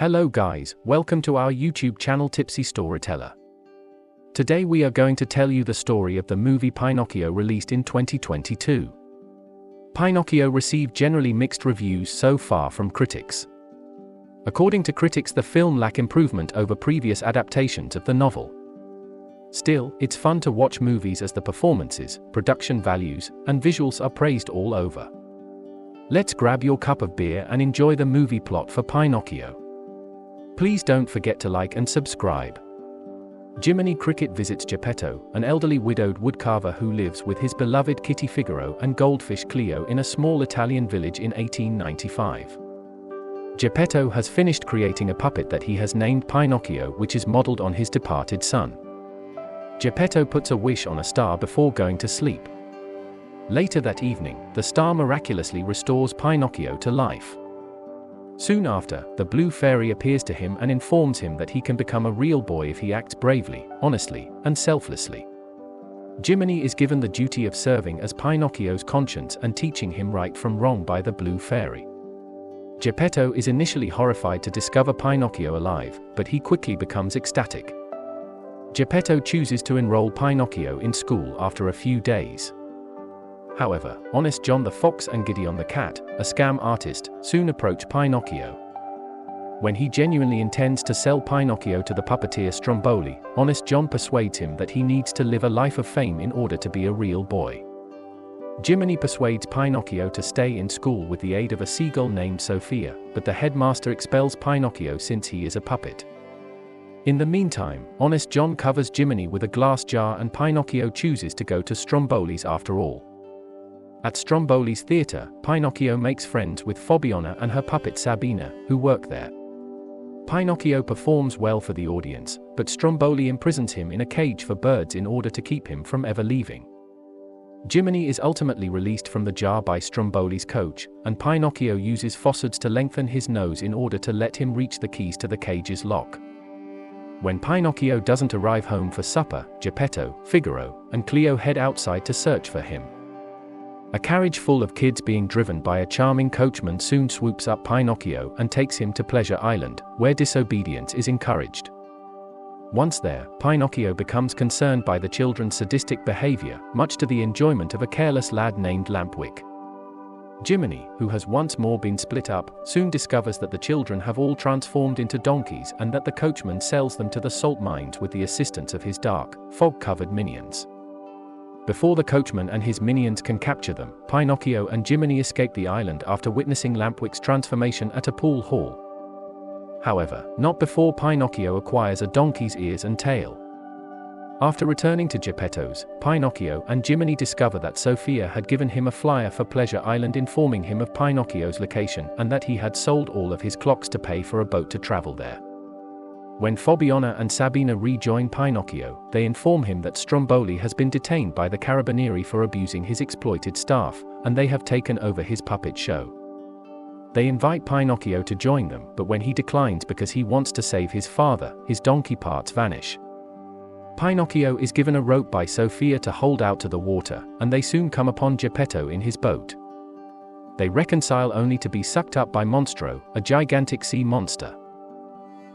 Hello guys, welcome to our YouTube channel Tipsy Storyteller. Today we are going to tell you the story of the movie Pinocchio released in 2022. Pinocchio received generally mixed reviews so far from critics. According to critics, the film lacks improvement over previous adaptations of the novel. Still, it's fun to watch movies as the performances, production values, and visuals are praised all over. Let's grab your cup of beer and enjoy the movie plot for Pinocchio. Please don't forget to like and subscribe. Jiminy Cricket visits Geppetto, an elderly widowed woodcarver who lives with his beloved kitty Figaro and goldfish Cleo in a small Italian village in 1895. Geppetto has finished creating a puppet that he has named Pinocchio, which is modeled on his departed son. Geppetto puts a wish on a star before going to sleep. Later that evening, the star miraculously restores Pinocchio to life. Soon after, the blue fairy appears to him and informs him that he can become a real boy if he acts bravely, honestly, and selflessly. Jiminy is given the duty of serving as Pinocchio's conscience and teaching him right from wrong by the blue fairy. Geppetto is initially horrified to discover Pinocchio alive, but he quickly becomes ecstatic. Geppetto chooses to enroll Pinocchio in school after a few days. However, Honest John the Fox and Gideon the Cat, a scam artist, soon approach Pinocchio. When he genuinely intends to sell Pinocchio to the puppeteer Stromboli, Honest John persuades him that he needs to live a life of fame in order to be a real boy. Jiminy persuades Pinocchio to stay in school with the aid of a seagull named Sophia, but the headmaster expels Pinocchio since he is a puppet. In the meantime, Honest John covers Jiminy with a glass jar and Pinocchio chooses to go to Stromboli's after all. At Stromboli's theater, Pinocchio makes friends with Fabiana and her puppet Sabina, who work there. Pinocchio performs well for the audience, but Stromboli imprisons him in a cage for birds in order to keep him from ever leaving. Jiminy is ultimately released from the jar by Stromboli's coach, and Pinocchio uses phosphors to lengthen his nose in order to let him reach the keys to the cage's lock. When Pinocchio doesn't arrive home for supper, Geppetto, Figaro, and Cleo head outside to search for him. A carriage full of kids being driven by a charming coachman soon swoops up Pinocchio and takes him to Pleasure Island, where disobedience is encouraged. Once there, Pinocchio becomes concerned by the children's sadistic behavior, much to the enjoyment of a careless lad named Lampwick. Jiminy, who has once more been split up, soon discovers that the children have all transformed into donkeys and that the coachman sells them to the salt mines with the assistance of his dark, fog-covered minions. Before the coachman and his minions can capture them, Pinocchio and Jiminy escape the island after witnessing Lampwick's transformation at a pool hall. However, not before Pinocchio acquires a donkey's ears and tail. After returning to Geppetto's, Pinocchio and Jiminy discover that Sophia had given him a flyer for Pleasure Island informing him of Pinocchio's location and that he had sold all of his clocks to pay for a boat to travel there. When Fabiana and Sabina rejoin Pinocchio, they inform him that Stromboli has been detained by the Carabinieri for abusing his exploited staff, and they have taken over his puppet show. They invite Pinocchio to join them, but when he declines because he wants to save his father, his donkey parts vanish. Pinocchio is given a rope by Sophia to hold out to the water, and they soon come upon Geppetto in his boat. They reconcile only to be sucked up by Monstro, a gigantic sea monster.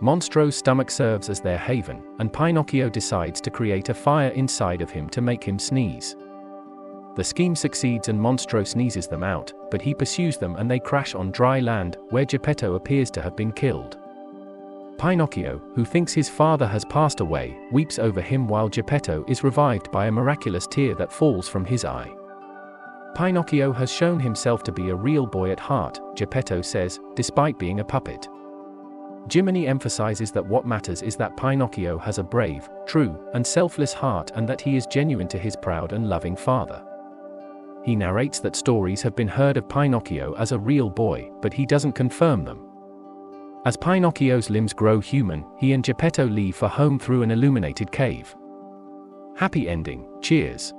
Monstro's stomach serves as their haven, and Pinocchio decides to create a fire inside of him to make him sneeze. The scheme succeeds and Monstro sneezes them out, but he pursues them and they crash on dry land, where Geppetto appears to have been killed. Pinocchio, who thinks his father has passed away, weeps over him while Geppetto is revived by a miraculous tear that falls from his eye. Pinocchio has shown himself to be a real boy at heart, Geppetto says, despite being a puppet. Jiminy emphasizes that what matters is that Pinocchio has a brave, true, and selfless heart and that he is genuine to his proud and loving father. He narrates that stories have been heard of Pinocchio as a real boy, but he doesn't confirm them. As Pinocchio's limbs grow human, he and Geppetto leave for home through an illuminated cave. Happy ending, cheers!